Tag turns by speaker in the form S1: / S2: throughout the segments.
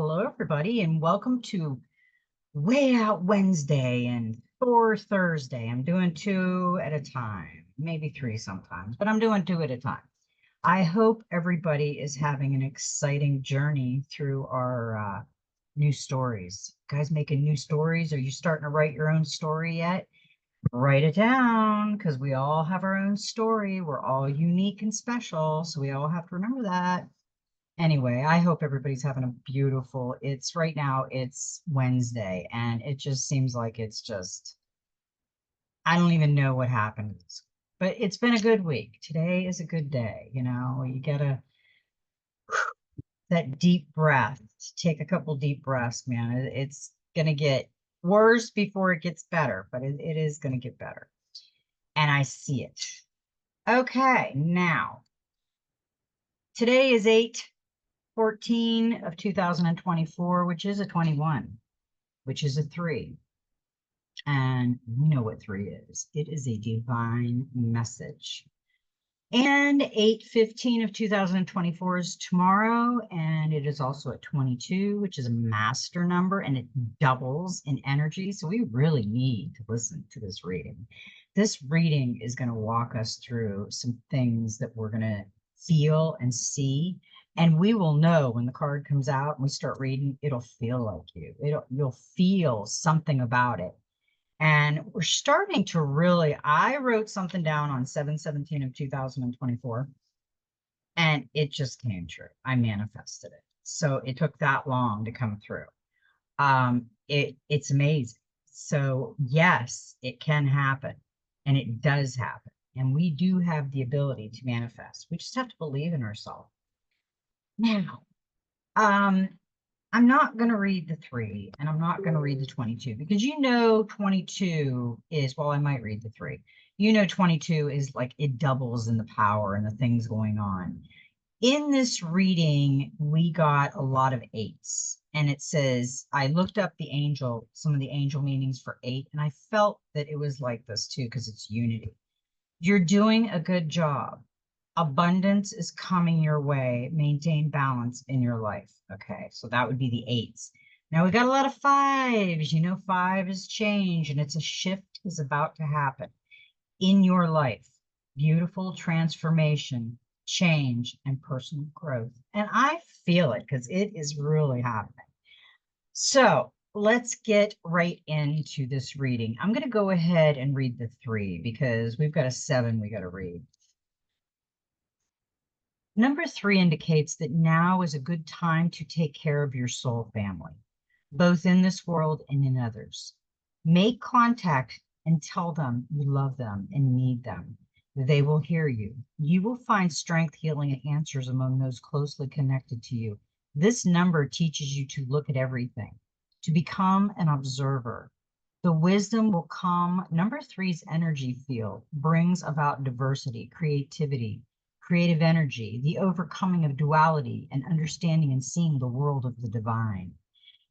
S1: Hello, everybody, and welcome to Way Out Wednesday and Thor Thursday. I'm doing two at a time, maybe three sometimes, but I'm doing two at a time. I hope everybody is having an exciting journey through our new stories. Guys making new stories? Are you starting to write your own story yet? Write it down because we all have our own story. We're all unique and special, so we all have to remember that. Anyway, I hope everybody's having a beautiful, it's right now, it's Wednesday, and it just seems like I don't even know what happened. But it's been a good week. Today is a good day. You get that deep breath, take a couple deep breaths, man. It's going to get worse before it gets better, but it is going to get better. And I see it. Okay, now, today is 8/14 of 2024, which is a 21, which is a 3. And we know what 3 is. It is a divine message. And 8/15 of 2024 is tomorrow, and it is also at 22, which is a master number, and it doubles in energy. So we really need to listen to this reading. This reading is going to walk us through some things that we're going to feel and see. And we will know when the card comes out and we start reading, it'll feel like you'll feel something about it. And we're starting to really, I wrote something down on 7/17 of 2024, and it just came true. I manifested it. So it took that long to come through. It's amazing. So yes, it can happen, and it does happen. And we do have the ability to manifest. We just have to believe in ourselves. Now, I'm not going to read the 3, and I'm not going to read the 22, because 22 is, well, I might read the 3. 22 is like it doubles in the power and the things going on. In this reading, we got a lot of 8s, and it says, I looked up some of the angel meanings for 8, and I felt that it was like this too, because it's unity. You're doing a good job. Abundance is coming your way. Maintain balance in your life. Okay, so that would be the 8s. Now we got a lot of 5s. 5 is change, and it's a shift is about to happen in your life. Beautiful transformation, change, and personal growth. And I feel it because it is really happening. So let's get right into this reading. I'm going to go ahead and read the 3 because we've got a 7 we got to read. Number 3 indicates that now is a good time to take care of your soul family, both in this world and in others. Make contact and tell them you love them and need them. They will hear you. You will find strength, healing, and answers among those closely connected to you. This number teaches you to look at everything, to become an observer. The wisdom will come. Number 3's energy field brings about diversity, creativity, creative energy, the overcoming of duality, and understanding and seeing the world of the divine.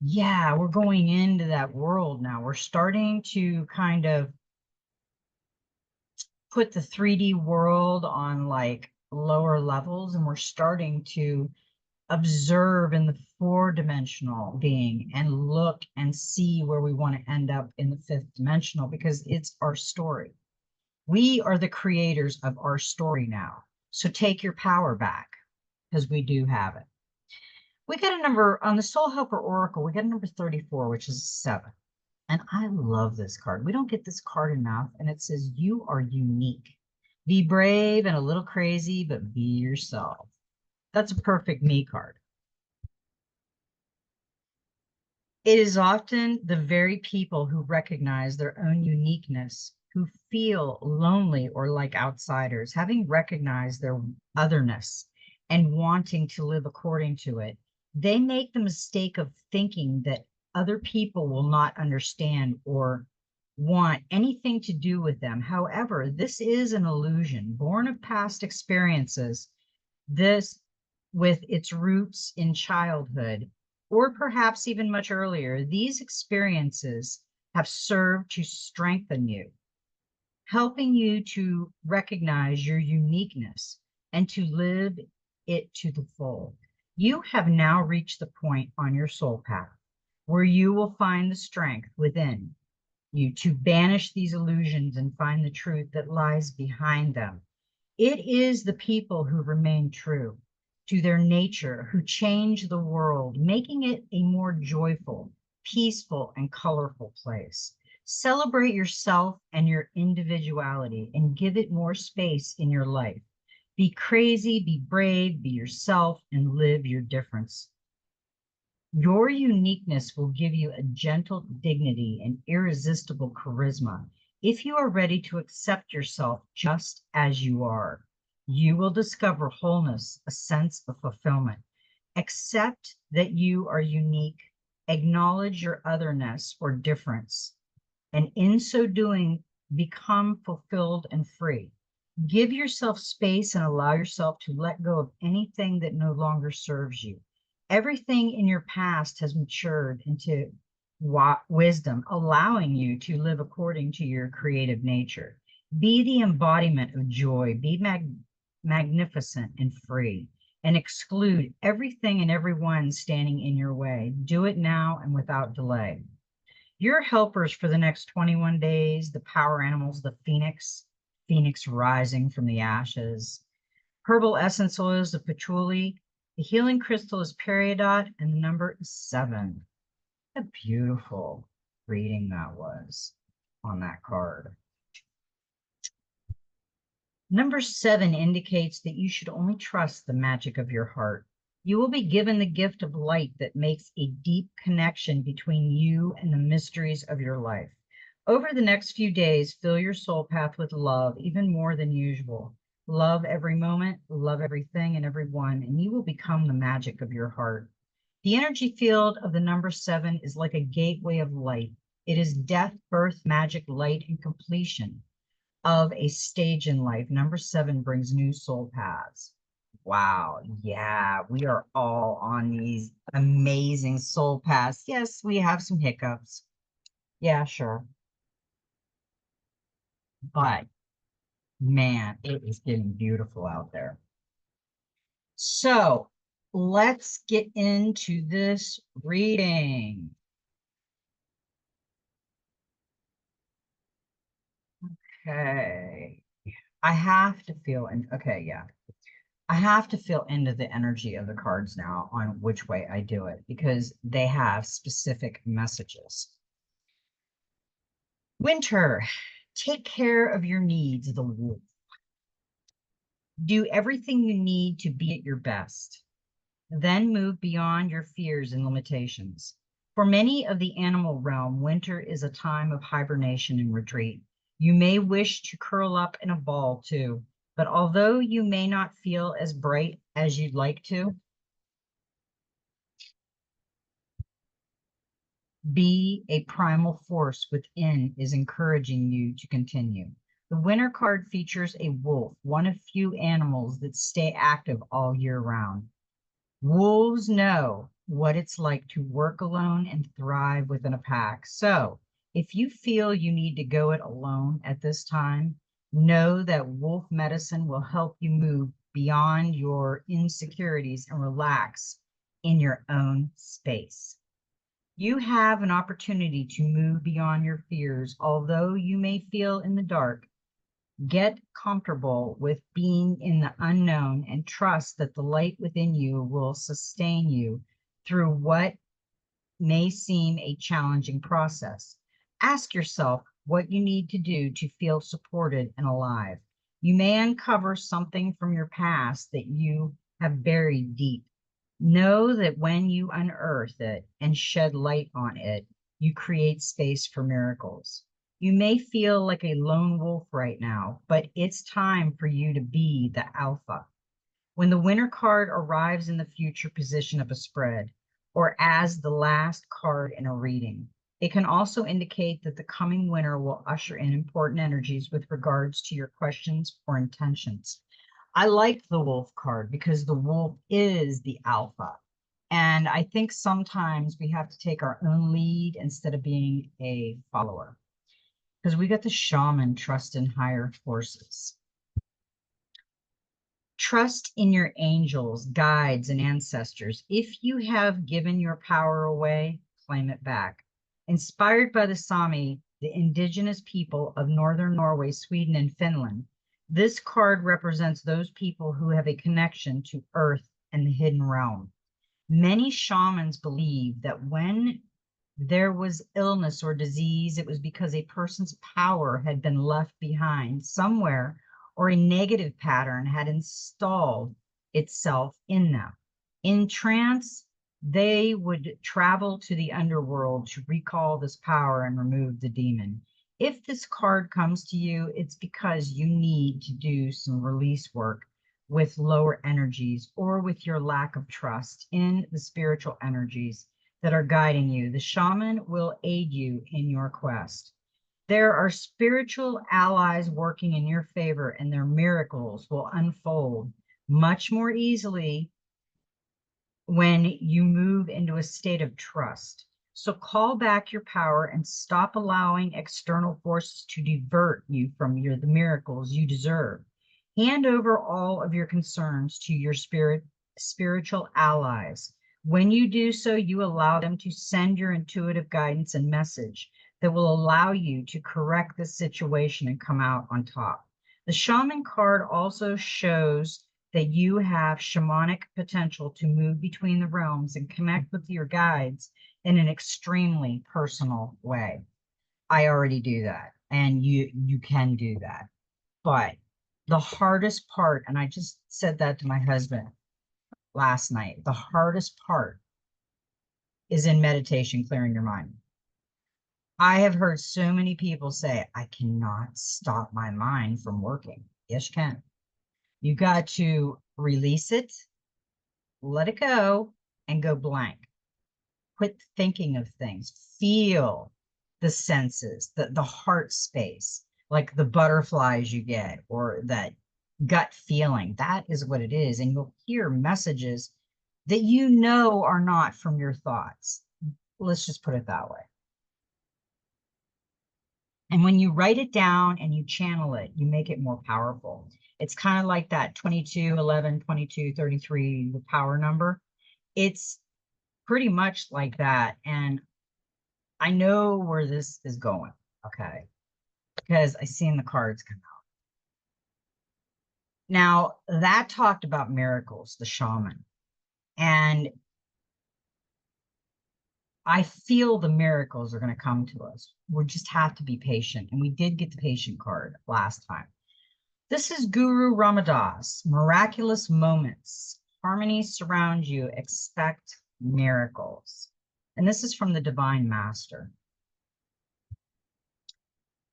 S1: Yeah, we're going into that world now. We're starting to kind of put the 3D world on like lower levels, and we're starting to observe in the 4-dimensional being and look and see where we want to end up in the 5th dimensional, because it's our story. We are the creators of our story now. So take your power back, because we do have it. We got a number on the Soul Helper Oracle. We got a number 34, which is a 7. And I love this card. We don't get this card enough. And it says, you are unique. Be brave and a little crazy, but be yourself. That's a perfect me card. It is often the very people who recognize their own uniqueness who feel lonely or like outsiders, having recognized their otherness and wanting to live according to it. They make the mistake of thinking that other people will not understand or want anything to do with them. However, this is an illusion born of past experiences, this with its roots in childhood, or perhaps even much earlier. These experiences have served to strengthen you, helping you to recognize your uniqueness and to live it to the full. You have now reached the point on your soul path where you will find the strength within you to banish these illusions and find the truth that lies behind them. It is the people who remain true to their nature who change the world, making it a more joyful, peaceful, and colorful place. Celebrate yourself and your individuality and give it more space in your life. Be crazy, be brave, be yourself, and live your difference. Your uniqueness will give you a gentle dignity and irresistible charisma. If you are ready to accept yourself just as you are, you will discover wholeness, a sense of fulfillment. Accept that you are unique, acknowledge your otherness or difference, and in so doing, become fulfilled and free. Give yourself space and allow yourself to let go of anything that no longer serves you. Everything in your past has matured into wisdom, allowing you to live according to your creative nature. Be the embodiment of joy, be magnificent and free, and exclude everything and everyone standing in your way. Do it now and without delay. Your helpers for the next 21 days, the power animals, the phoenix rising from the ashes. Herbal essence oils, the patchouli. The healing crystal is peridot, and the number is 7. A beautiful reading that was on that card. Number 7 indicates that you should only trust the magic of your heart. You will be given the gift of light that makes a deep connection between you and the mysteries of your life. Over the next few days, fill your soul path with love, even more than usual. Love every moment, love everything and everyone, and you will become the magic of your heart. The energy field of the number 7 is like a gateway of light. It is death, birth, magic, light, and completion of a stage in life. Number 7 brings new soul paths. Wow. Yeah, we are all on these amazing soul paths. Yes, we have some hiccups. Yeah, sure. But man, it is getting beautiful out there. So let's get into this reading. Okay. I have to feel, and okay, yeah. I have to feel into the energy of the cards now on which way I do it because they have specific messages. Winter, take care of your needs, the wolf. Do everything you need to be at your best. Then move beyond your fears and limitations. For many of the animal realm, winter is a time of hibernation and retreat. You may wish to curl up in a ball too, but although you may not feel as bright as you'd like to, be a primal force within is encouraging you to continue. The winter card features a wolf, one of few animals that stay active all year round. Wolves know what it's like to work alone and thrive within a pack. So if you feel you need to go it alone at this time, know that wolf medicine will help you move beyond your insecurities and relax in your own space. You have an opportunity to move beyond your fears, although you may feel in the dark. Get comfortable with being in the unknown and trust that the light within you will sustain you through what may seem a challenging process. Ask yourself what you need to do to feel supported and alive. You may uncover something from your past that you have buried deep. Know that when you unearth it and shed light on it, you create space for miracles. You may feel like a lone wolf right now, but it's time for you to be the alpha. When the winter card arrives in the future position of a spread, or as the last card in a reading, it can also indicate that the coming winter will usher in important energies with regards to your questions or intentions. I like the wolf card because the wolf is the alpha. And I think sometimes we have to take our own lead instead of being a follower. Because we got the shaman, trust in higher forces. Trust in your angels, guides, and ancestors. If you have given your power away, claim it back. Inspired by the Sami, the indigenous people of northern Norway, Sweden, and Finland, this card represents those people who have a connection to earth and the hidden realm. Many shamans believe that when there was illness or disease, it was because a person's power had been left behind somewhere or a negative pattern had installed itself in them. In trance, they would travel to the underworld to recall this power and remove the demon. If this card comes to you, it's because you need to do some release work with lower energies or with your lack of trust in the spiritual energies that are guiding you. The shaman will aid you in your quest. There are spiritual allies working in your favor, and their miracles will unfold much more easily when you move into a state of trust. So call back your power and stop allowing external forces to divert you from the miracles you deserve. Hand over all of your concerns to your spiritual allies. When you do so, you allow them to send your intuitive guidance and message that will allow you to correct the situation and come out on top. The shaman card also shows that you have shamanic potential to move between the realms and connect with your guides in an extremely personal way. I already do that, and you can do that. But the hardest part, and I just said that to my husband last night, the hardest part is in meditation, clearing your mind. I have heard so many people say, I cannot stop my mind from working. Yes, you can. You got to release it, let it go, and go blank. Quit thinking of things. Feel the senses, the heart space, like the butterflies you get, or that gut feeling. That is what it is. And you'll hear messages that you know are not from your thoughts. Let's just put it that way. And when you write it down and you channel it, you make it more powerful. It's kind of like that 22, 11, 22, 33, the power number. It's pretty much like that. And I know where this is going, okay? Because I seen the cards come out. Now, that talked about miracles, the shaman. And I feel the miracles are going to come to us. We just have to be patient. And we did get the patient card last time. This is Guru Ramdas, miraculous moments. Harmonies surround you. Expect miracles. And this is from the Divine Master.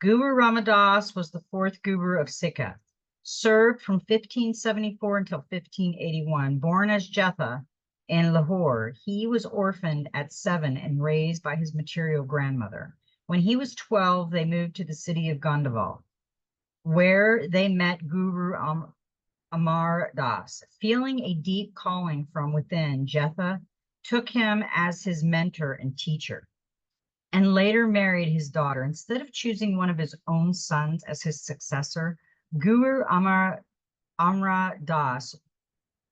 S1: Guru Ramdas was the fourth guru of Sikha, served from 1574 until 1581. Born as Jetha in Lahore, he was orphaned at 7 and raised by his material grandmother. When he was 12, they moved to the city of Gondaval, where they met Guru Amar Das. Feeling a deep calling from within, Jetha took him as his mentor and teacher, and later married his daughter. Instead of choosing one of his own sons as his successor, Guru Amar Das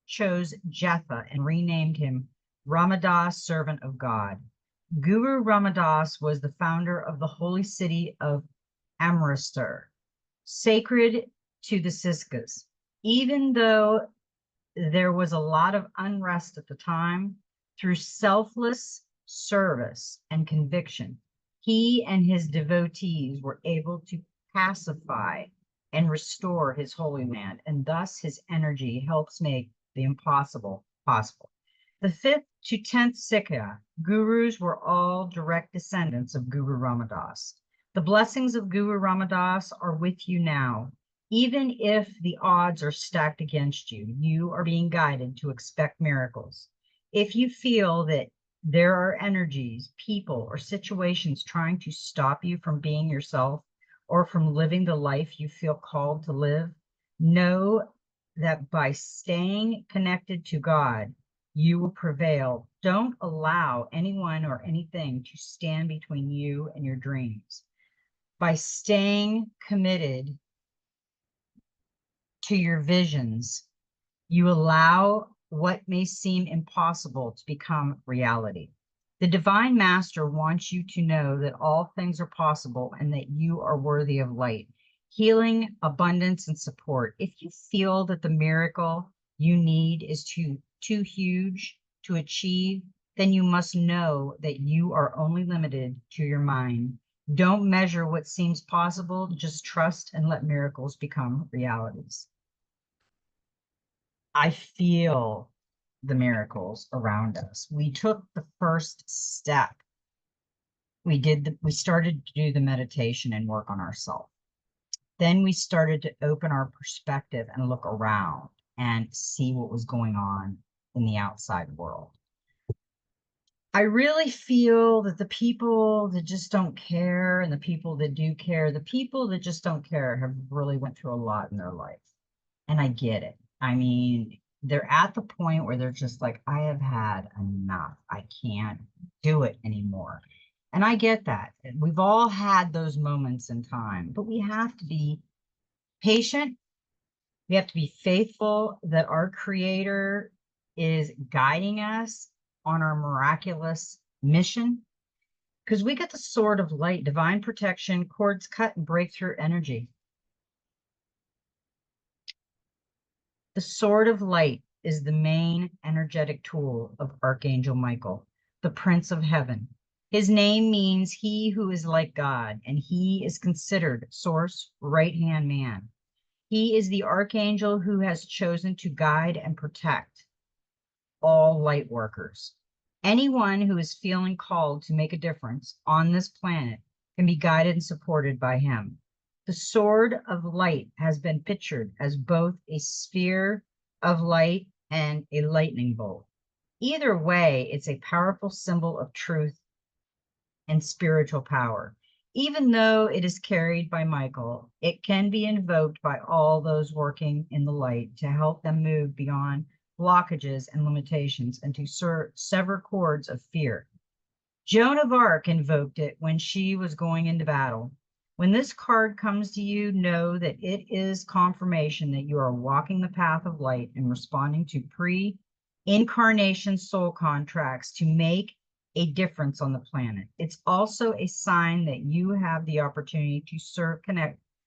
S1: chose Jetha and renamed him Ramadas, servant of God. Guru Ramadas was the founder of the holy city of Amritsar, sacred to the Sikhs. Even though there was a lot of unrest at the time, through selfless service and conviction, he and his devotees were able to pacify and restore his holy land, and thus his energy helps make the impossible possible. The 5th to 10th Sikha gurus were all direct descendants of Guru Ramdas. The blessings of Guru Ramdas are with you now. Even if the odds are stacked against you, you are being guided to expect miracles. If you feel that there are energies, people, or situations trying to stop you from being yourself or from living the life you feel called to live, know that by staying connected to God, you will prevail. Don't allow anyone or anything to stand between you and your dreams. By staying committed to your visions, You allow what may seem impossible to become reality. The divine master wants you to know that all things are possible and that you are worthy of light, healing, abundance, and support. If you feel that the miracle you need is too huge to achieve, then you must know that you are only limited to your mind. Don't measure what seems possible, just trust and let miracles become realities. I feel the miracles around us. We took the first step. We started to do the meditation and work on ourselves. Then we started to open our perspective and look around and see what was going on in the outside world. I really feel that the people that just don't care and the people that do care, the people that just don't care have really went through a lot in their life. And I get it. I mean, they're at the point where they're just like, I have had enough. I can't do it anymore. And I get that. We've all had those moments in time, but we have to be patient. We have to be faithful that our Creator is guiding us on our miraculous mission, because we get the sword of light, divine protection, cords cut, and breakthrough energy. The sword of light is the main energetic tool of Archangel Michael, the Prince of Heaven. His name means he who is like God, and he is considered Source right-hand man. He is the archangel who has chosen to guide and protect all light workers. Anyone who is feeling called to make a difference on this planet can be guided and supported by him. The sword of light has been pictured as both a sphere of light and a lightning bolt. Either way, it's a powerful symbol of truth and spiritual power. Even though it is carried by Michael, it can be invoked by all those working in the light to help them move beyond blockages and limitations and to sever cords of fear. Joan of Arc invoked it when she was going into battle. When this card comes to you, know that it is confirmation that you are walking the path of light and responding to pre-incarnation soul contracts to make a difference on the planet. It's also a sign that you have the opportunity to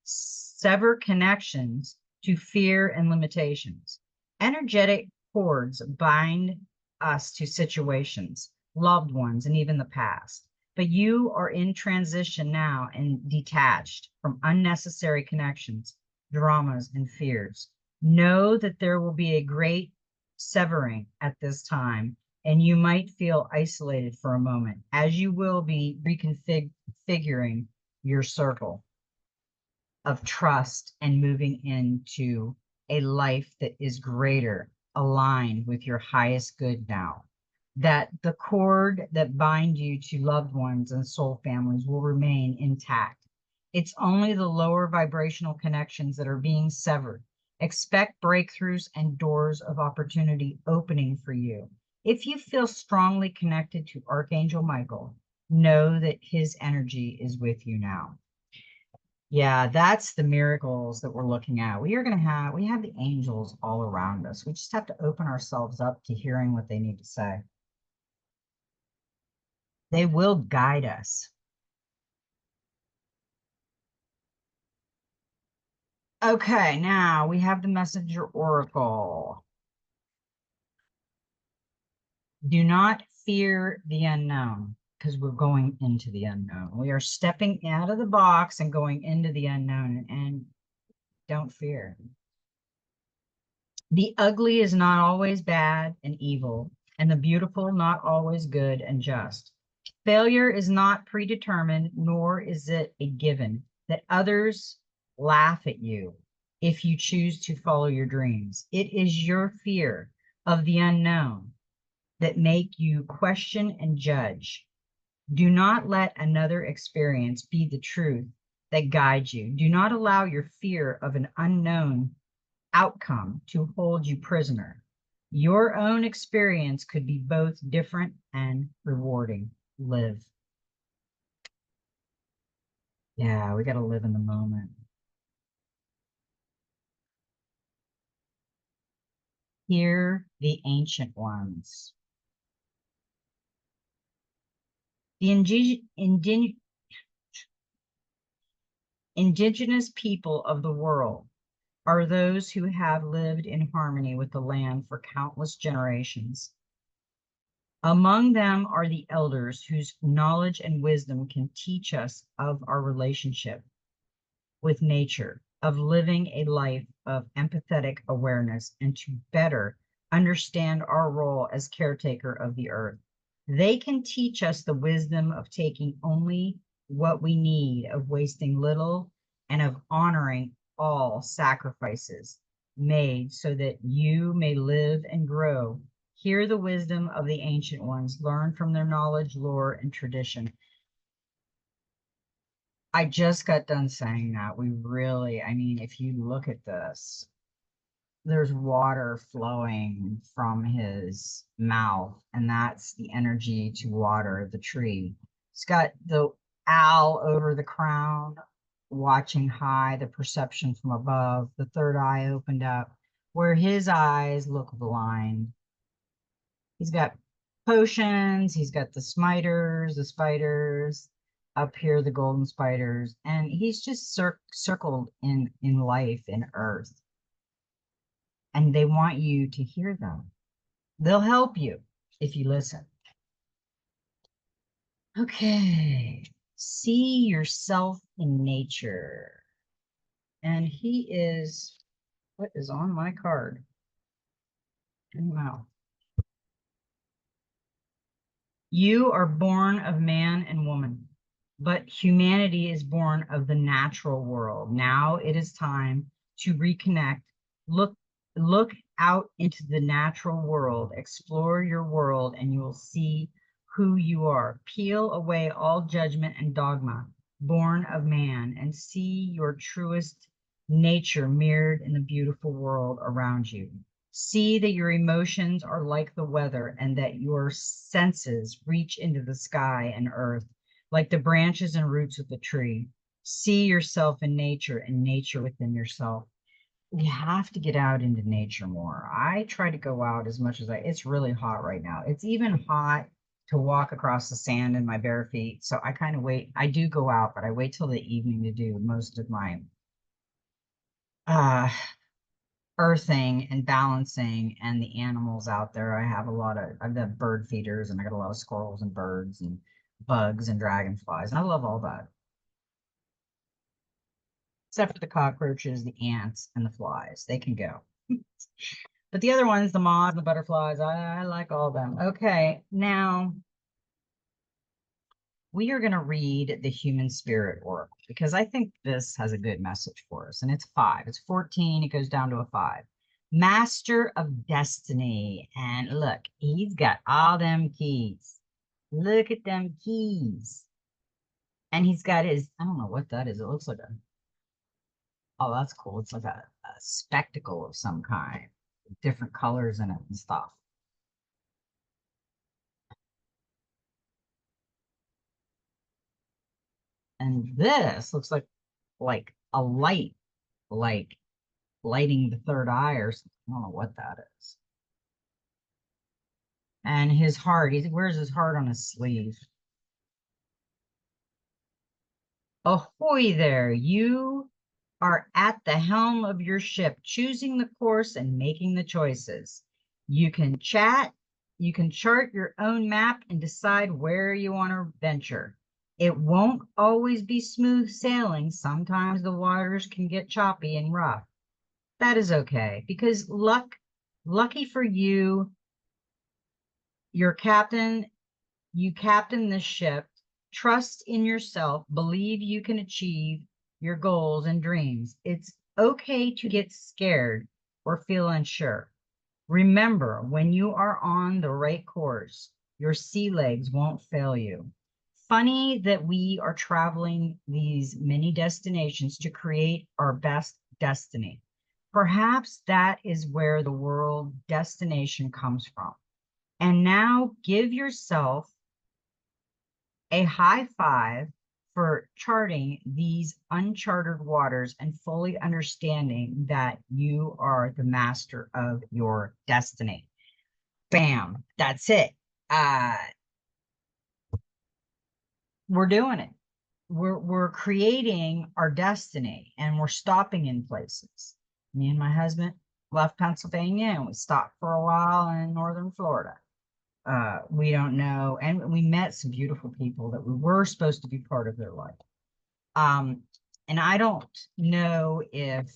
S1: sever connections to fear and limitations. Energetic cords bind us to situations, loved ones, and even the past. But you are in transition now and detached from unnecessary connections, dramas, and fears. Know that there will be a great severing at this time, and you might feel isolated for a moment, as you will be reconfiguring your circle of trust and moving into a life that is greater, aligned with your highest good now. That the cord that bind you to loved ones and soul families will remain intact. It's only the lower vibrational connections that are being severed. Expect breakthroughs and doors of opportunity opening for you. If you feel strongly connected to Archangel Michael, know that his energy is with you now. Yeah, that's the miracles that we're looking at. We have the angels all around us. We just have to open ourselves up to hearing what they need to say. They will guide us. Okay, now we have the messenger oracle. Do not fear the unknown, because we're going into the unknown. We are stepping out of the box and going into the unknown, and don't fear. The ugly is not always bad and evil, and the beautiful not always good and just. Failure is not predetermined, nor is it a given that others laugh at you if you choose to follow your dreams. It is your fear of the unknown that make you question and judge. Do not let another experience be the truth that guides you. Do not allow your fear of an unknown outcome to hold you prisoner. Your own experience could be both different and rewarding. Live. Yeah, we got to live in the moment. Hear the ancient ones. The indigenous people of the world are those who have lived in harmony with the land for countless generations. Among them are the elders whose knowledge and wisdom can teach us of our relationship with nature, of living a life of empathetic awareness, and to better understand our role as caretaker of the earth. They can teach us the wisdom of taking only what we need, of wasting little, and of honoring all sacrifices made so that you may live and grow. Hear the wisdom of the ancient ones, learn from their knowledge, lore, and tradition. I just got done saying that. We really, I mean, if you look at this, there's water flowing from his mouth, and that's the energy to water the tree. It's got the owl over the crown, watching high, the perception from above, the third eye opened up, where his eyes look blind. He's got potions, he's got the smiters, the spiders, up here the golden spiders, and he's just circled in life in earth. And they want you to hear them. They'll help you if you listen. Okay, see yourself in nature. And he is, what is on my card? Wow. You are born of man and woman, but humanity is born of the natural world. Now it is time to reconnect. Look out into the natural world, explore your world, and you will see who you are. Peel away all judgment and dogma, born of man, and see your truest nature mirrored in the beautiful world around you. See that your emotions are like the weather and that your senses reach into the sky and earth like the branches and roots of the tree. See yourself in nature and nature within yourself. We have to get out into nature more. I try to go out as much as it's really hot right now. It's even hot to walk across the sand in my bare feet. So I kind of wait. I do go out, but I wait till the evening to do most of my uh earthing and balancing and the animals out there. I've got bird feeders, and I got a lot of squirrels and birds and bugs and dragonflies. And I love all that. Except for the cockroaches, the ants, and the flies. They can go. But the other ones, the moths, the butterflies, I like all of them. Okay, now we are going to read the Human Spirit Oracle because I think this has a good message for us. And it's 5. It's 14. It goes down to a 5. Master of Destiny. And look, he's got all them keys. Look at them keys. And he's got his, I don't know what that is. It looks like a, oh, that's cool. It's like a spectacle of some kind, with different colors in it and stuff. And this looks like a light, like lighting the third eye or something. I don't know what that is. And his heart, he wears his heart on his sleeve. Ahoy there, you are at the helm of your ship, choosing the course and making the choices. You can chart your own map and decide where you want to venture. It won't always be smooth sailing. Sometimes the waters can get choppy and rough. That is okay, because lucky for you, your captain, you captain this ship. Trust in yourself, believe you can achieve your goals and dreams. It's okay to get scared or feel unsure. Remember, when you are on the right course, your sea legs won't fail you. Funny that we are traveling these many destinations to create our best destiny. Perhaps that is where the world destination comes from. And now give yourself a high five for charting these uncharted waters and fully understanding that you are the master of your destiny. Bam, that's it. Uh, we're doing it. We're creating our destiny, and we're stopping in places. Me and my husband left Pennsylvania and we stopped for a while in northern Florida. We don't know, and we met some beautiful people that we were supposed to be part of their life. Um, and I don't know if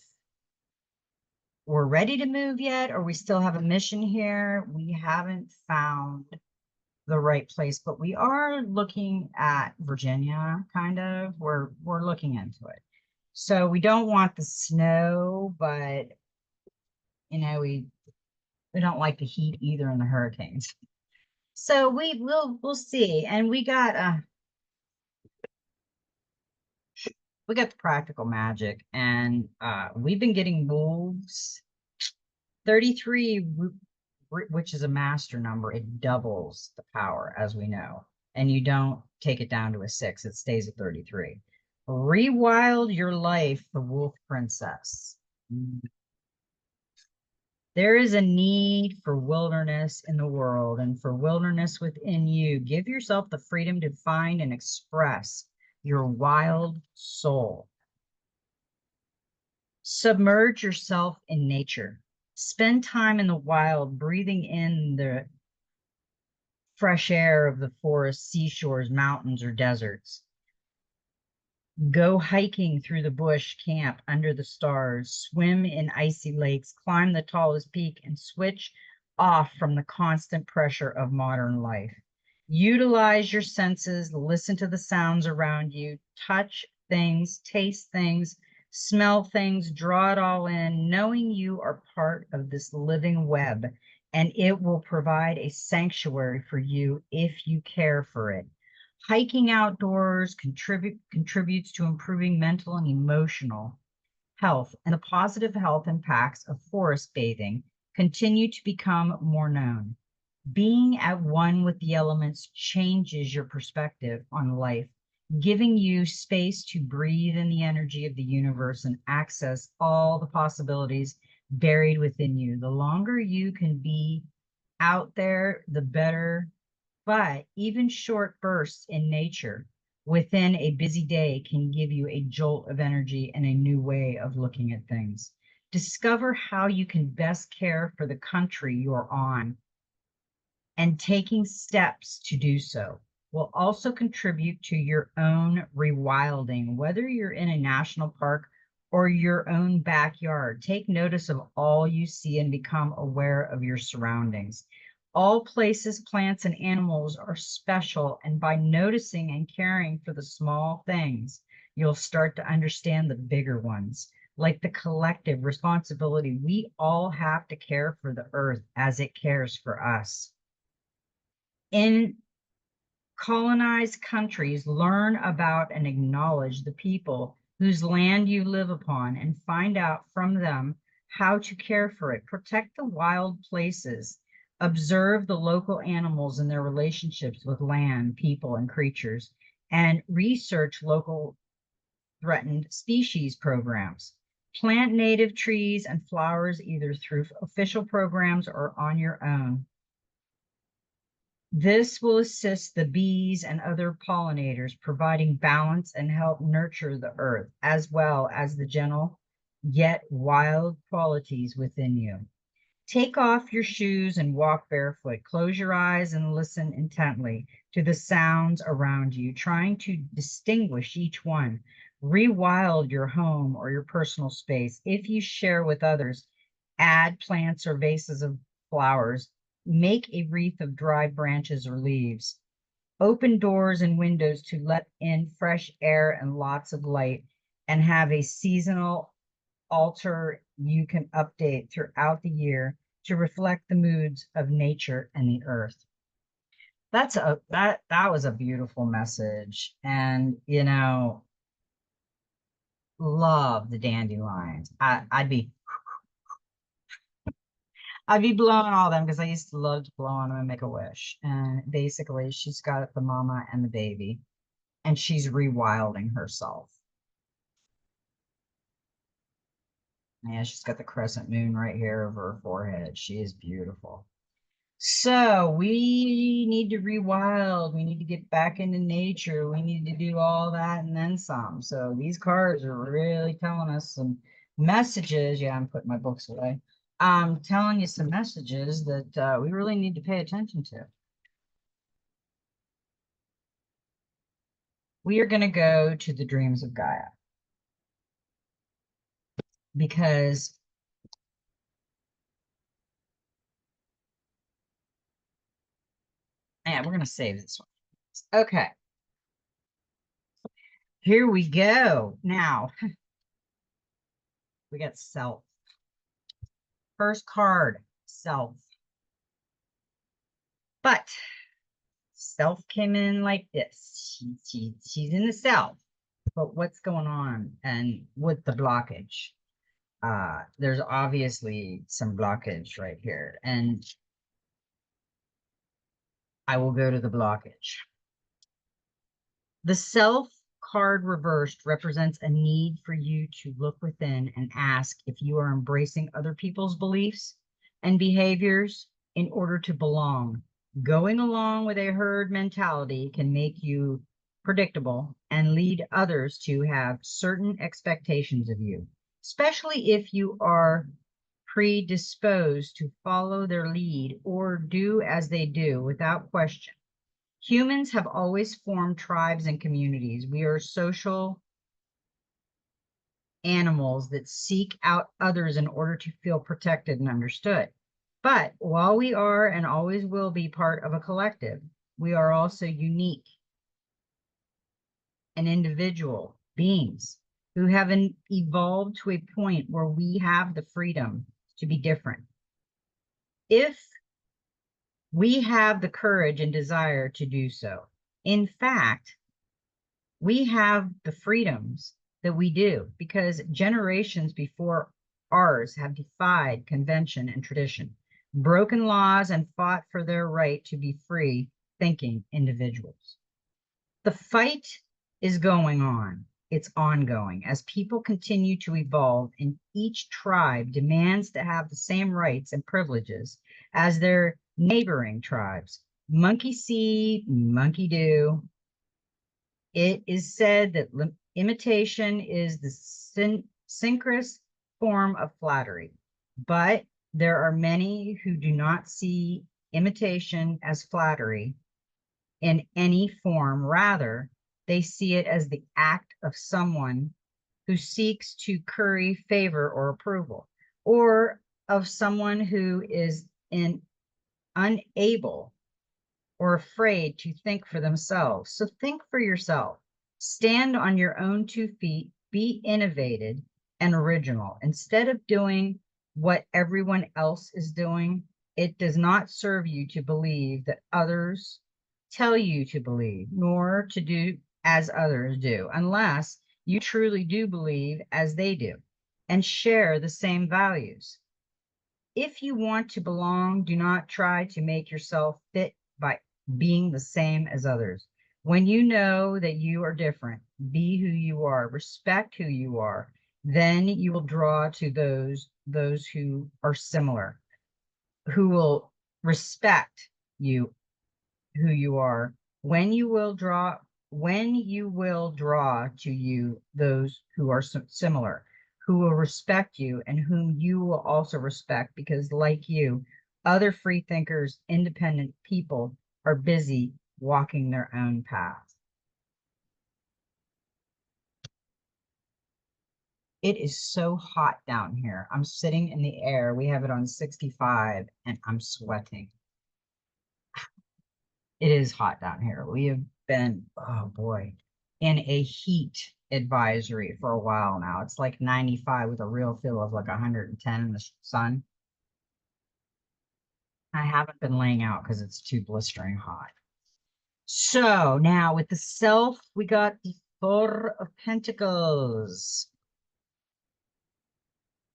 S1: we're ready to move yet or we still have a mission here. We haven't found the right place, but we are looking at Virginia, kind of. We're looking into it. So we don't want the snow, but we don't like the heat either in the hurricanes. So we'll see. And we got the practical magic, and we've been getting wolves 33, which is a master number. It doubles the power, as we know, and you don't take it down to a 6. It stays at 33. Rewild your life, the wolf princess. There is a need for wilderness in the world and for wilderness within you. Give yourself the freedom to find and express your wild soul. Submerge yourself in nature. Spend time in the wild, breathing in the fresh air of the forest, seashores, mountains, or deserts. Go hiking through the bush, camp under the stars, swim in icy lakes, climb the tallest peak, and switch off from the constant pressure of modern life. Utilize your senses, listen to the sounds around you, touch things, taste things, smell things, draw it all in, knowing you are part of this living web, and it will provide a sanctuary for you if you care for it. Hiking outdoors contributes to improving mental and emotional health, and the positive health impacts of forest bathing continue to become more known. Being at one with the elements changes your perspective on life, giving you space to breathe in the energy of the universe and access all the possibilities buried within you. The longer you can be out there, the better. But even short bursts in nature within a busy day can give you a jolt of energy and a new way of looking at things. Discover how you can best care for the country you're on, and taking steps to do so will also contribute to your own rewilding, whether you're in a national park or your own backyard. Take notice of all you see and become aware of your surroundings. All places, plants, and animals are special, and by noticing and caring for the small things, you'll start to understand the bigger ones, like the collective responsibility we all have to care for the earth as it cares for us. In colonized countries, learn about and acknowledge the people whose land you live upon and find out from them how to care for it. Protect the wild places. Observe the local animals and their relationships with land, people, and creatures, and research local threatened species programs. Plant native trees and flowers either through official programs or on your own. This will assist the bees and other pollinators, providing balance and help nurture the earth, as well as the gentle yet wild qualities within you. Take off your shoes and walk barefoot. Close your eyes and listen intently to the sounds around you, trying to distinguish each one. Rewild your home or your personal space. If you share with others, add plants or vases of flowers. Make a wreath of dry branches or leaves. Open doors and windows to let in fresh air and lots of light, and have a seasonal altar you can update throughout the year to reflect the moods of nature and the earth. That was a beautiful message. And love the dandelions. I'd be blowing all them because I used to love to blow on them and make a wish. And basically, she's got the mama and the baby. and she's rewilding herself. Yeah, she's got the crescent moon right here over her forehead. She is beautiful. So we need to rewild. We need to get back into nature. We need to do all that and then some. So these cards are really telling us some messages. Yeah, I'm putting my books away. Telling you some messages that we really need to pay attention to. We are going to go to the dreams of Gaia because yeah, we're going to save this one. Okay, here we go. Now we got self. First card, self. But self came in like this. She's in the self. But what's going on and with the blockage? There's obviously some blockage right here. And I will go to the blockage. The self card reversed represents a need for you to look within and ask if you are embracing other people's beliefs and behaviors in order to belong. Going along with a herd mentality can make you predictable and lead others to have certain expectations of you, especially if you are predisposed to follow their lead or do as they do without question. Humans have always formed tribes and communities. We are social animals that seek out others in order to feel protected and understood. But while we are and always will be part of a collective, we are also unique and individual beings who have evolved to a point where we have the freedom to be different. If we have the courage and desire to do so. In fact, we have the freedoms that we do because generations before ours have defied convention and tradition, broken laws, and fought for their right to be free thinking individuals. The fight is going on. It's ongoing as people continue to evolve, and each tribe demands to have the same rights and privileges as their neighboring tribes. Monkey see, monkey do. It is said that imitation is the synchronous form of flattery, but there are many who do not see imitation as flattery in any form. Rather, they see it as the act of someone who seeks to curry favor or approval, or of someone who is unable or afraid to think for themselves. So think for yourself. Stand on your own 2 feet, be innovative and original. Instead of doing what everyone else is doing, it does not serve you to believe that others tell you to believe, nor to do as others do, unless you truly do believe as they do and share the same values. If you want to belong, do not try to make yourself fit by being the same as others. When you know that you are different, be who you are, respect who you are, then you will draw to those who are similar, who will respect you who you are. When you will draw to you those who are similar, who will respect you and whom you will also respect, because like you, other free thinkers, independent people are busy walking their own path. It is so hot down here. I'm sitting in the air. We have it on 65 and I'm sweating. It is hot down here. We have been, oh boy, in a heat advisory for a while now. It's like 95 with a real feel of like 110 in the sun. I haven't been laying out because it's too blistering hot. So now with the self, we got the Four of Pentacles.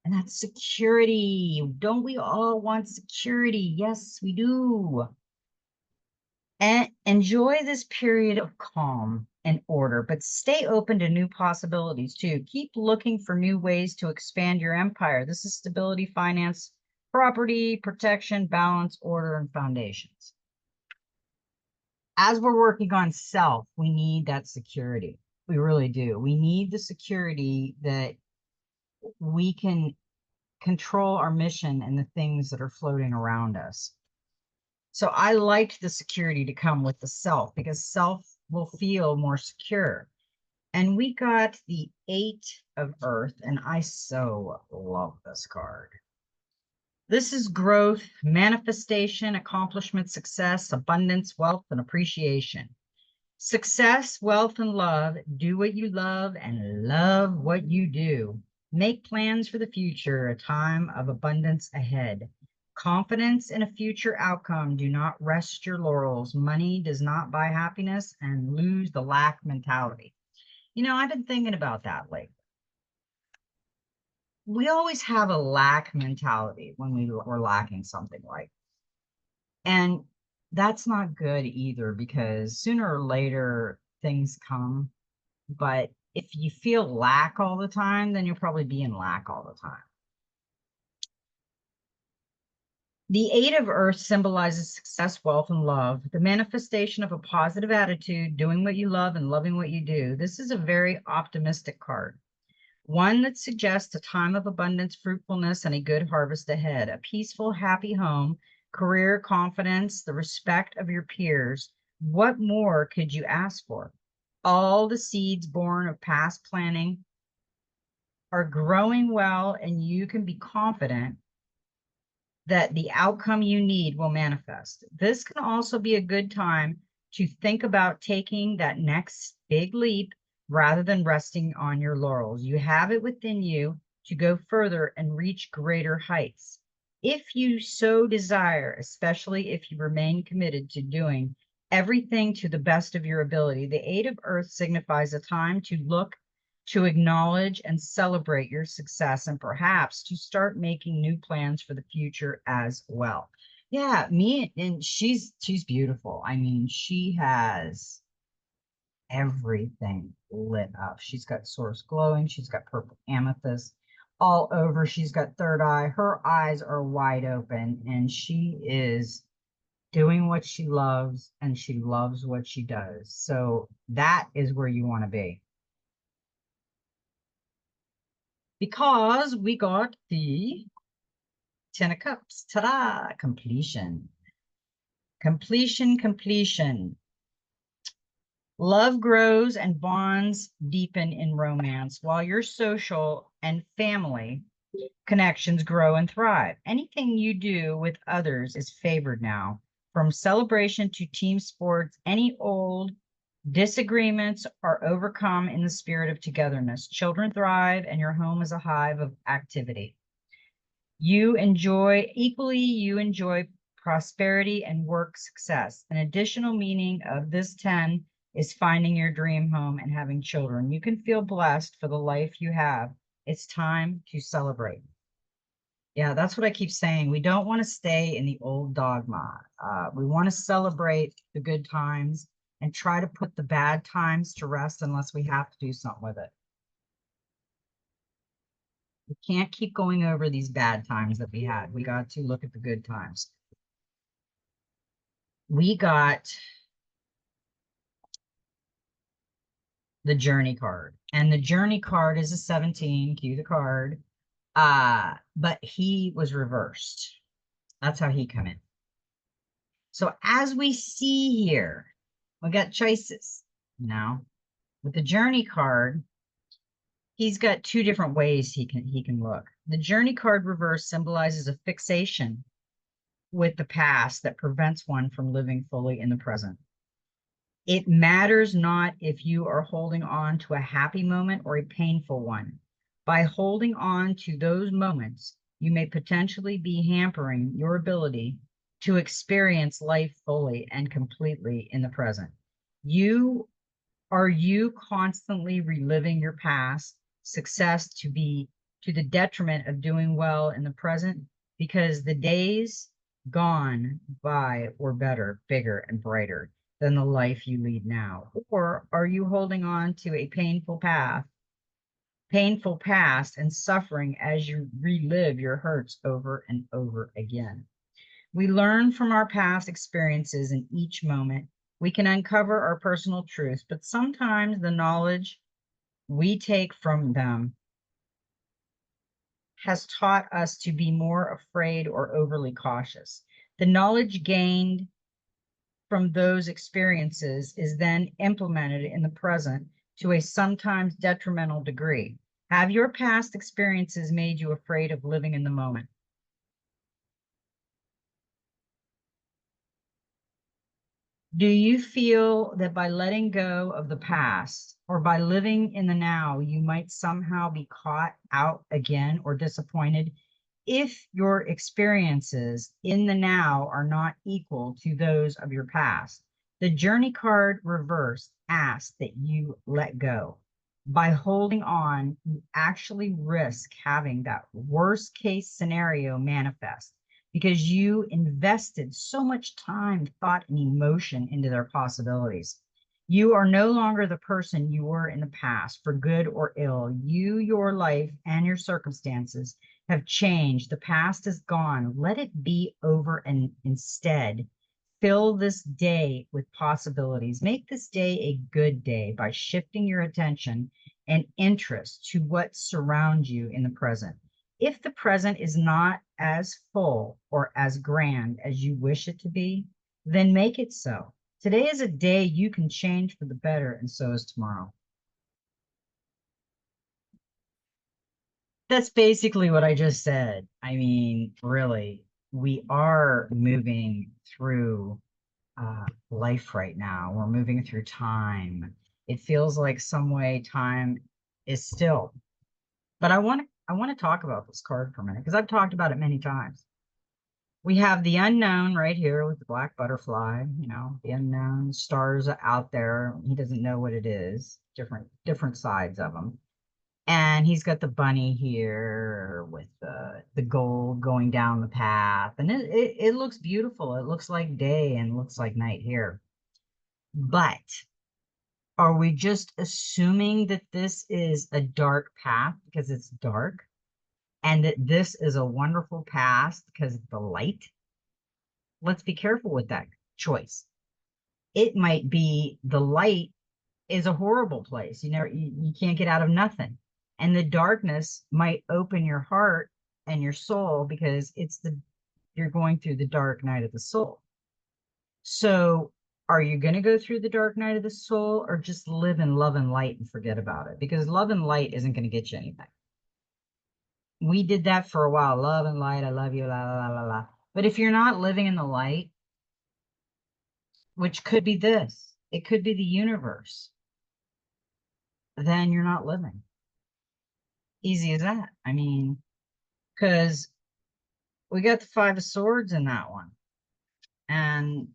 S1: And that's security. Don't we all want security? Yes, we do. And enjoy this period of calm and order, but stay open to new possibilities too. Keep looking for new ways to expand your empire. This is stability, finance, property, protection, balance, order, and foundations. As we're working on self, we need that security. We really do. We need the security that we can control our mission and the things that are floating around us. So I liked the security to come with the self, because self will feel more secure. And we got the 8 of Earth, and I so love this card. This is growth, manifestation, accomplishment, success, abundance, wealth, and appreciation. Success, wealth, and love. Do what you love and love what you do. Make plans for the future, a time of abundance ahead. Confidence in a future outcome. Do not rest your laurels. Money does not buy happiness, and lose the lack mentality. You know, I've been thinking about that lately. We always have a lack mentality when we're lacking something, right? And that's not good either, because sooner or later things come. But if you feel lack all the time, then you'll probably be in lack all the time. The 8 of Earth symbolizes success, wealth, and love, the manifestation of a positive attitude, doing what you love and loving what you do. This is a very optimistic card, one that suggests a time of abundance, fruitfulness, and a good harvest ahead, a peaceful, happy home, career, confidence, the respect of your peers. What more could you ask for? All the seeds born of past planning are growing well, and you can be confident that the outcome you need will manifest. This can also be a good time to think about taking that next big leap rather than resting on your laurels. You have it within you to go further and reach greater heights, if you so desire, especially if you remain committed to doing everything to the best of your ability. The 8 of Earth signifies a time to look, to acknowledge and celebrate your success, and perhaps to start making new plans for the future as well. Yeah, me, and she's beautiful. I mean, she has everything lit up. She's got source glowing. She's got purple amethyst all over. She's got third eye. Her eyes are wide open, and she is doing what she loves, and she loves what she does. So that is where you want to be. Because we got the 10 of Cups. Ta-da! Completion. Completion, completion. Love grows and bonds deepen in romance, while your social and family connections grow and thrive. Anything you do with others is favored now. From celebration to team sports, any old disagreements are overcome in the spirit of togetherness. Children thrive, and your home is a hive of activity. You enjoy prosperity and work success. An additional meaning of this 10 is finding your dream home and having children. You can feel blessed for the life you have. It's time to celebrate. Yeah, that's what I keep saying. We don't want to stay in the old dogma. We want to celebrate the good times and try to put the bad times to rest unless we have to do something with it. We can't keep going over these bad times that we had. We got to look at the good times. We got the journey card, and the journey card is a 17. Cue the card. But he was reversed. That's how he come in. So as we see here, we got choices. Now, with the journey card, he's got 2 different ways he can look. The journey card reverse symbolizes a fixation with the past that prevents one from living fully in the present. It matters not if you are holding on to a happy moment or a painful one. By holding on to those moments, you may potentially be hampering your ability to experience life fully and completely in the present. Are you constantly reliving your past success to the detriment of doing well in the present? Because the days gone by were better, bigger, and brighter. than the life you lead now? Or are you holding on to a painful past and suffering as you relive your hurts over and over again? We learn from our past experiences in each moment. We can uncover our personal truths, but sometimes the knowledge we take from them has taught us to be more afraid or overly cautious. The knowledge gained from those experiences is then implemented in the present to a sometimes detrimental degree. Have your past experiences made you afraid of living in the moment? Do you feel that by letting go of the past or by living in the now, you might somehow be caught out again or disappointed if your experiences in the now are not equal to those of your past? The journey card reverse asks that you let go. By holding on, you actually risk having that worst case scenario manifest because you invested so much time, thought, and emotion into their possibilities. You are no longer the person you were in the past, for good or ill. You, your life, and your circumstances have changed. The past is gone. Let it be over, and instead fill this day with possibilities. Make this day a good day by shifting your attention and interest to what surrounds you in the present. If the present is not as full or as grand as you wish it to be, then make it so. Today is a day you can change for the better, and so is tomorrow. That's basically what I just said. I mean, really, we are moving through life right now. We're moving through time. It feels like some way time is still. But I want to talk about this card for a minute because I've talked about it many times. We have the unknown right here with the black butterfly, the unknown stars are out there. He doesn't know what it is, different sides of him. And he's got the bunny here with the gold going down the path. And it looks beautiful. It looks like day and looks like night here. But are we just assuming that this is a dark path because it's dark and that this is a wonderful path because of the light? Let's be careful with that choice. It might be the light is a horrible place. You can't get out of nothing. And the darkness might open your heart and your soul because you're going through the dark night of the soul. So are you going to go through the dark night of the soul or just live in love and light and forget about it? Because love and light isn't going to get you anything. We did that for a while. Love and light. I love you. La, la, la, la, la. But if you're not living in the light, which could be this, it could be the universe, then you're not living. Easy as that. I mean, because we got the Five of Swords in that one, and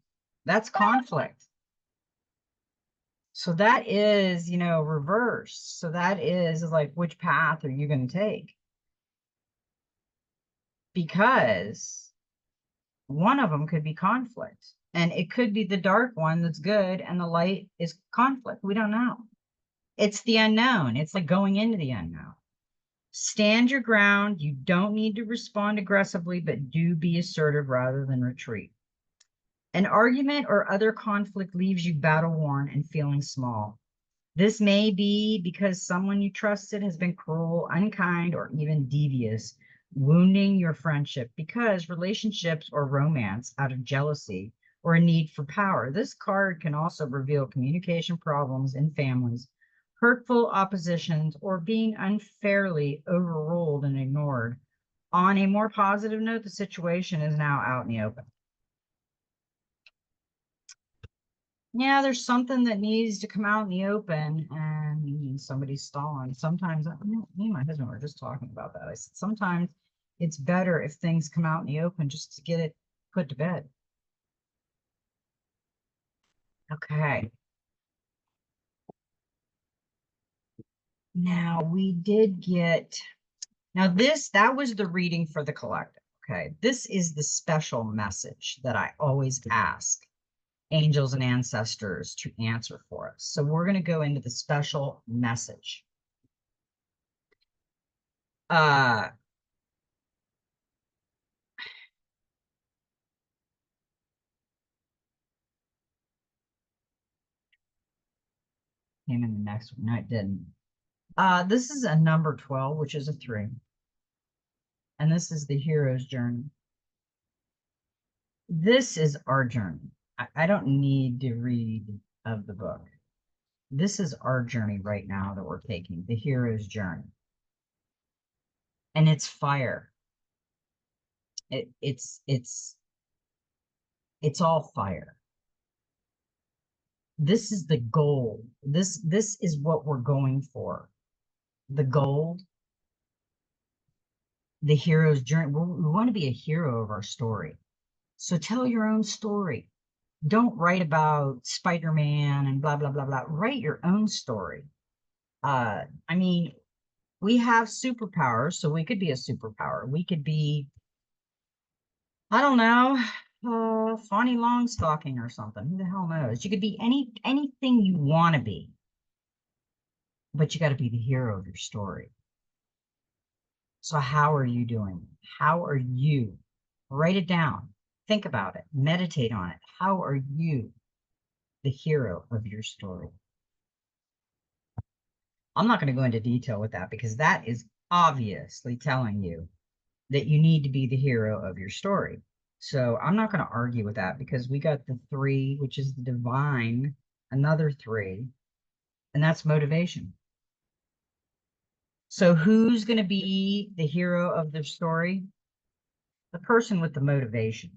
S1: that's conflict. So that is, reverse. So that is like, which path are you going to take? Because one of them could be conflict, and it could be the dark one that's good, and the light is conflict. We don't know. It's the unknown. It's like going into the unknown. Stand your ground. You don't need to respond aggressively, but do be assertive rather than retreat. An argument or other conflict leaves you battle worn and feeling small. This may be because someone you trusted has been cruel, unkind, or even devious, wounding your friendship because relationships or romance out of jealousy or a need for power. This card can also reveal communication problems in families, hurtful oppositions, or being unfairly overruled and ignored. On a more positive note, the situation is now out in the open. Yeah, there's something that needs to come out in the open and somebody's stalling. Sometimes, me and my husband were just talking about that. I said, sometimes it's better if things come out in the open just to get it put to bed. Okay. Now we did get, that was the reading for the collective. Okay. This is the special message that I always ask. angels and ancestors to answer for us. So we're going to go into the special message. Came in the next one. No, it didn't. This is a number 12, which is a 3. And this is the hero's journey. This is our journey. I don't need to read of the book. This is our journey right now that we're taking, the hero's journey. And it's fire. It's all fire. This is the goal. This is what we're going for. The gold, the hero's journey. We want to be a hero of our story. So tell your own story. Don't write about Spider-Man and blah, blah, blah, blah. Write your own story. I mean, we have superpowers, so we could be a superpower. We could be, I don't know, Fonnie Longstocking or something. Who the hell knows? You could be anything you want to be, but you got to be the hero of your story. So how are you doing? How are you? Write it down. Think about it. Meditate on it. How are you the hero of your story? I'm not going to go into detail with that because that is obviously telling you that you need to be the hero of your story. So I'm not going to argue with that because we got the 3, which is the divine, another 3, and that's motivation. So who's going to be the hero of the story? The person with the motivation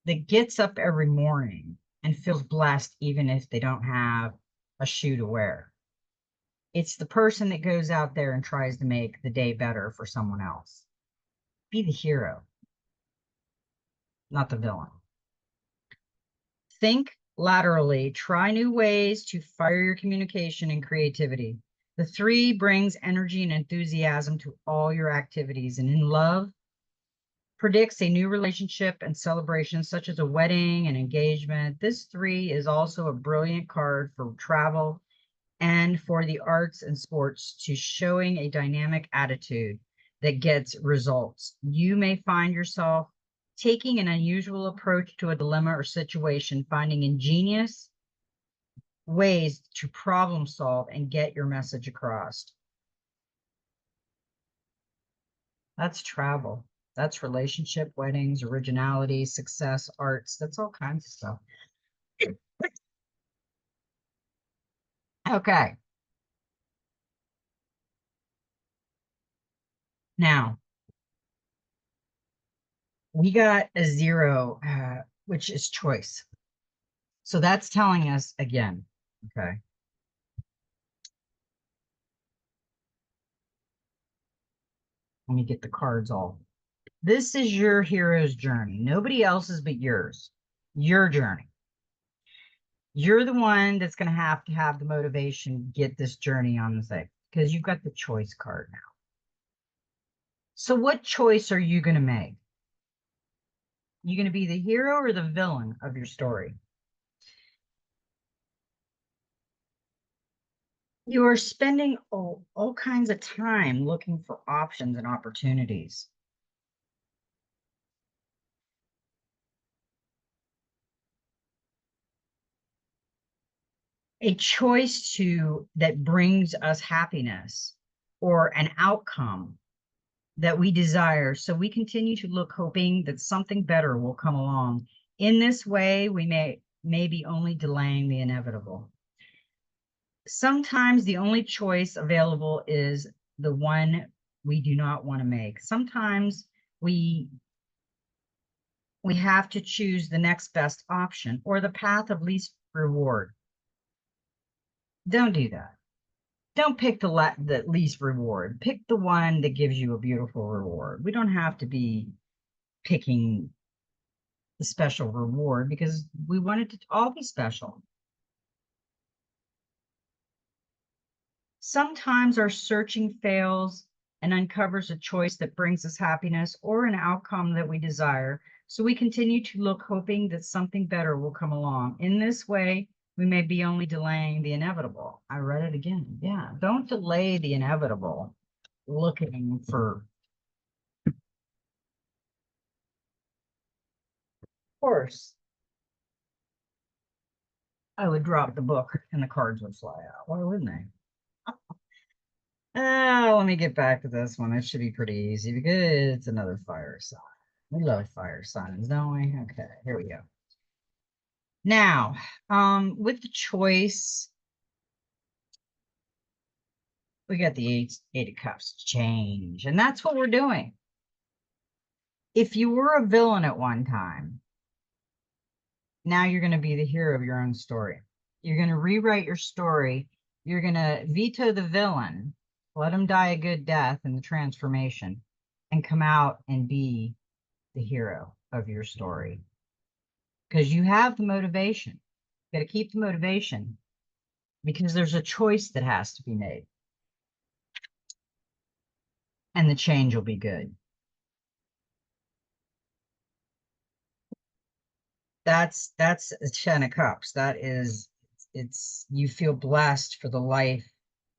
S1: that gets up every morning and feels blessed even if they don't have a shoe to wear. It's the person that goes out there and tries to make the day better for someone else. Be the hero, not the villain. Think laterally. Try new ways to fire your communication and creativity. The 3 brings energy and enthusiasm to all your activities. And in love, predicts a new relationship and celebration, such as a wedding and engagement. This 3 is also a brilliant card for travel and for the arts and sports, to showing a dynamic attitude that gets results. You may find yourself taking an unusual approach to a dilemma or situation, finding ingenious ways to problem solve and get your message across. That's travel. That's relationship, weddings, originality, success, arts. That's all kinds of stuff. Okay. Now, we got a 0, which is choice. So that's telling us again, okay. Let me get the cards all. This is your hero's journey. Nobody else's but yours. Your journey. You're the one that's going to have the motivation to get this journey on the thing because you've got the choice card now. So what choice are you going to make? You going to be the hero or the villain of your story? You are spending all kinds of time looking for options and opportunities. A choice that brings us happiness or an outcome that we desire. So we continue to look, hoping that something better will come along. In this way, we may be only delaying the inevitable. Sometimes the only choice available is the one we do not want to make. Sometimes we have to choose the next best option or the path of least reward. Don't do that. Don't pick the least reward. Pick the one that gives you a beautiful reward. We don't have to be picking the special reward because we want it to all be special. Sometimes our searching fails and uncovers a choice that brings us happiness or an outcome that we desire. So we continue to look, hoping that something better will come along. In this way, we may be only delaying the inevitable. I read it again. Yeah. Don't delay the inevitable looking for. Of course, I would drop the book and the cards would fly out. Why wouldn't they? Let me get back to this one. It should be pretty easy because it's another fire sign. We love fire signs, don't we? Okay, here we go. Now, with the choice, we got the eight of cups, change, and that's what we're doing. If you were a villain at one time, now you're going to be the hero of your own story. You're going to rewrite your story. You're going to veto the villain, let him die a good death in the transformation, and come out and be the hero of your story. Because you have the motivation. You got to keep the motivation because there's a choice that has to be made. And the change will be good. That's a 10 of cups. That is, it's, you feel blessed for the life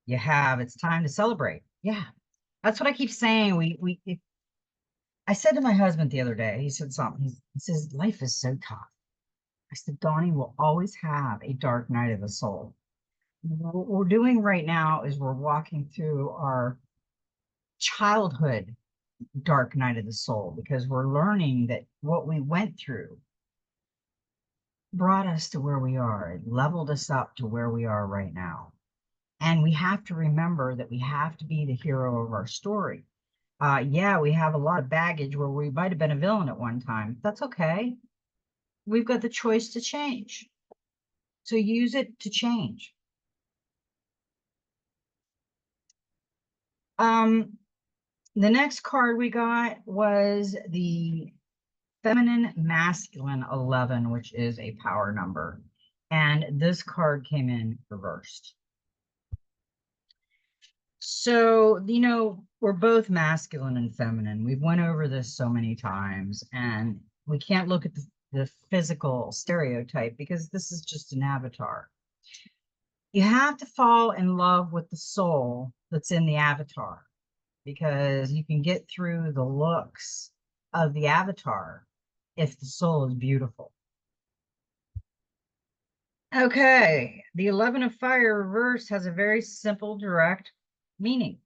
S1: you have. It's time to celebrate. Yeah. That's what I keep saying. I said to my husband the other day, he said something. He says, life is so tough. I said, Donnie will always have a dark night of the soul. What we're doing right now is we're walking through our childhood dark night of the soul because we're learning that what we went through brought us to where we are. It leveled us up to where we are right now. And we have to remember that we have to be the hero of our story. Yeah, we have a lot of baggage where we might have been a villain at one time. That's okay. We've got the choice to change. So use it to change. The next card we got was the feminine masculine 11, which is a power number. And this card came in reversed. So, we're both masculine and feminine. We've went over this so many times, and we can't look at the physical stereotype because this is just an avatar. You have to fall in love with the soul that's in the avatar because you can get through the looks of the avatar if the soul is beautiful. Okay, the 11 of fire reverse has a very simple, direct meaning.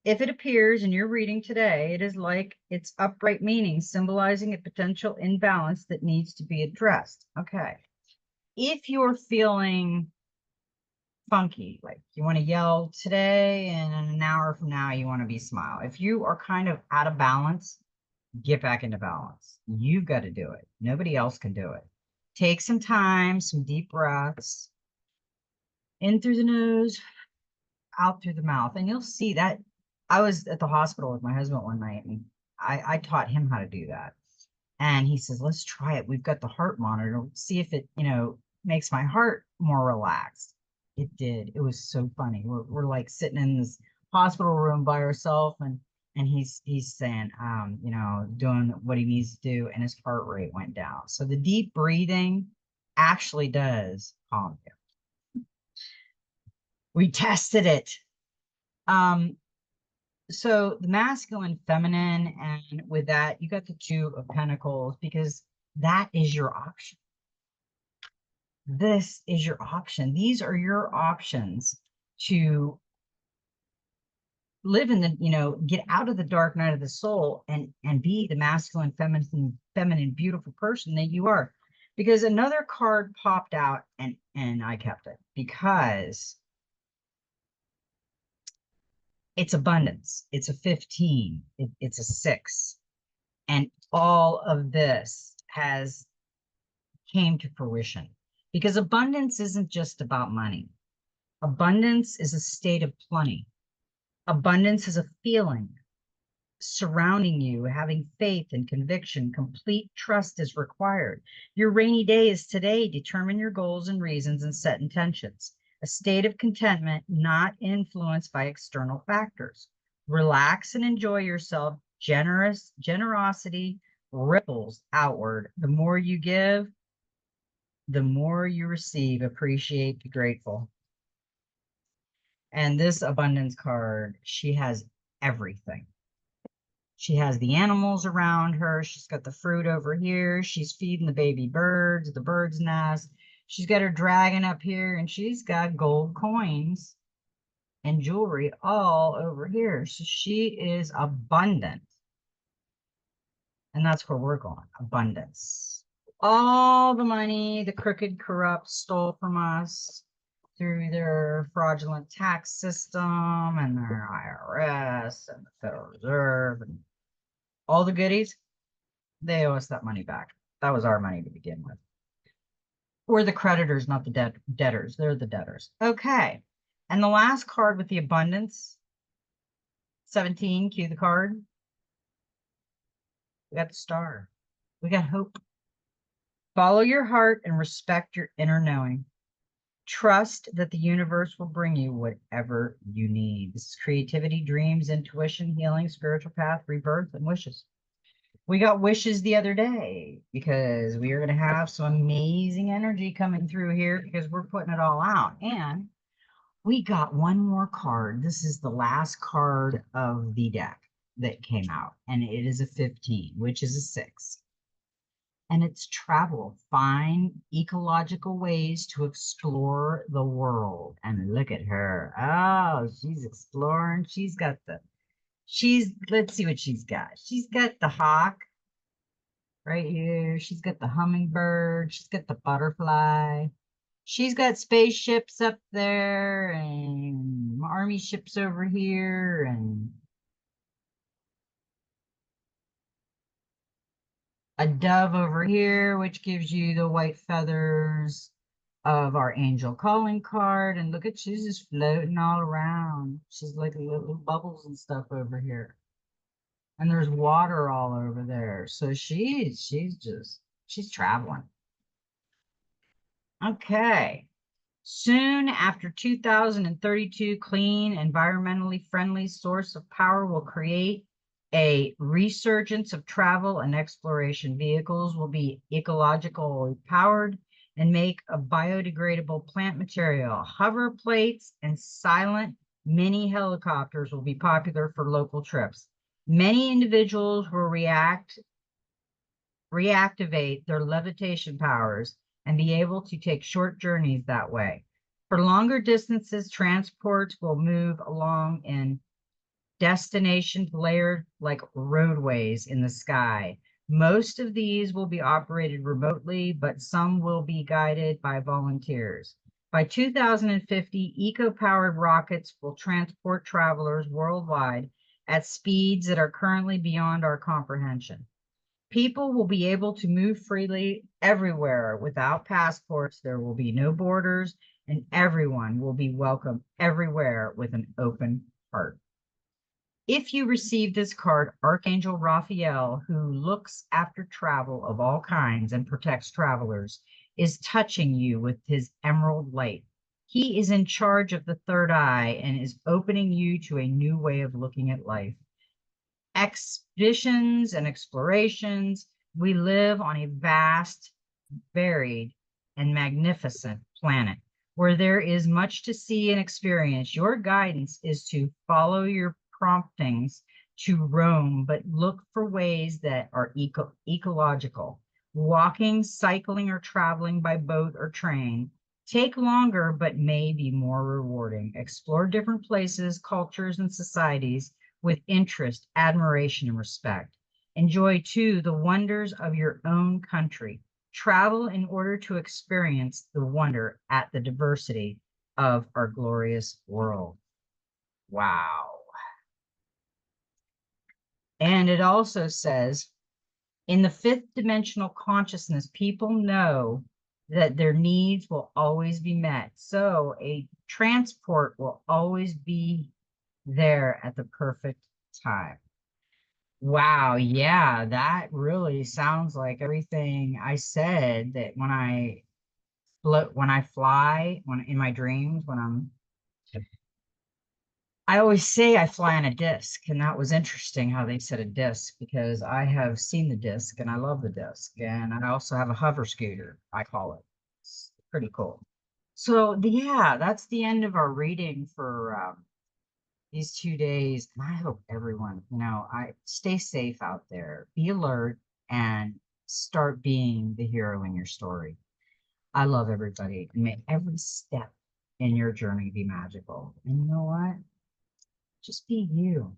S1: If it appears in your reading today, it is like its upright meaning, symbolizing a potential imbalance that needs to be addressed. Okay. If you're feeling funky, like you want to yell today and an hour from now you want to be smile. If you are kind of out of balance, get back into balance. You've got to do it. Nobody else can do it. Take some time, some deep breaths, in through the nose, out through the mouth. And you'll see that. I was at the hospital with my husband one night and I taught him how to do that. And he says, let's try it. We've got the heart monitor. See if it, makes my heart more relaxed. It did. It was so funny. We're like sitting in this hospital room by ourselves and he's saying, doing what he needs to do, and his heart rate went down. So the deep breathing actually does calm you. We tested it. So the masculine, feminine, and with that, you got the 2 of Pentacles because that is your option. This is your option. These are your options to live in the, get out of the dark night of the soul and be the masculine, feminine, beautiful person that you are. Because another card popped out and I kept it because it's abundance. It's a 15. It's a 6. And all of this has came to fruition because abundance isn't just about money. Abundance is a state of plenty. Abundance is a feeling surrounding you, having faith and conviction. Complete trust is required. Your rainy day is today. Determine your goals and reasons and set intentions. A state of contentment, not influenced by external factors. Relax and enjoy yourself. Generosity ripples outward. The more you give, the more you receive. Appreciate, be grateful. And this abundance card, she has everything. She has the animals around her. She's got the fruit over here. She's feeding the baby birds, the bird's nest. She's got her dragon up here, and she's got gold coins and jewelry all over here. So she is abundant. And that's where we're going, abundance. All the money the crooked, corrupt stole from us through their fraudulent tax system and their IRS and the Federal Reserve and all the goodies, they owe us that money back. That was our money to begin with. We're the creditors, not the debtors. They're the debtors. Okay. And the last card with the abundance, 17, cue the card. We got the star. We got hope. Follow your heart and respect your inner knowing. Trust that the universe will bring you whatever you need. This is creativity, dreams, intuition, healing, spiritual path, rebirth, and wishes. We got wishes the other day because we are going to have some amazing energy coming through here because we're putting it all out. And we got one more card. This is the last card of the deck that came out, and it is a 15, which is a 6. And it's travel. Find ecological ways to explore the world. And look at her. Oh, she's exploring. Let's see what she's got. She's got the hawk right here. She's got the hummingbird. She's got the butterfly. She's got spaceships up there and army ships over here and a dove over here, which gives you the white feathers of our angel calling card. And look at, she's just floating all around. She's like little bubbles and stuff over here. And there's water all over there. So she's traveling. Okay. Soon after 2032, clean, environmentally friendly source of power will create a resurgence of travel and exploration. Vehicles will be ecologically powered and make a biodegradable plant material. Hover plates and silent mini helicopters will be popular for local trips. Many individuals will reactivate their levitation powers and be able to take short journeys that way. For longer distances, transports will move along in destinations layered like roadways in the sky. Most of these will be operated remotely, but some will be guided by volunteers. By 2050, eco-powered rockets will transport travelers worldwide at speeds that are currently beyond our comprehension. People will be able to move freely everywhere without passports. There will be no borders, and everyone will be welcome everywhere with an open heart. If you receive this card, Archangel Raphael, who looks after travel of all kinds and protects travelers, is touching you with his emerald light. He is in charge of the third eye and is opening you to a new way of looking at life. Expeditions and explorations. We live on a vast, varied, and magnificent planet where there is much to see and experience. Your guidance is to follow your promptings to roam, but look for ways that are ecological. Walking, cycling, or traveling by boat or train take longer, but may be more rewarding. Explore different places, cultures, and societies with interest, admiration, and respect. Enjoy, too, the wonders of your own country. Travel in order to experience the wonder at the diversity of our glorious world. Wow. And it also says, in the fifth dimensional consciousness, people know that their needs will always be met. So a transport will always be there at the perfect time. Wow, yeah, that really sounds like everything I said, that when I fly, when in my dreams, I always say I fly on a disc, and that was interesting how they said a disc because I have seen the disc and I love the disc. And I also have a hover scooter, I call it. It's pretty cool. So, yeah, that's the end of our reading for these 2 days. And I hope everyone, I stay safe out there, be alert, and start being the hero in your story. I love everybody and may every step in your journey be magical. And you know what? Just be you.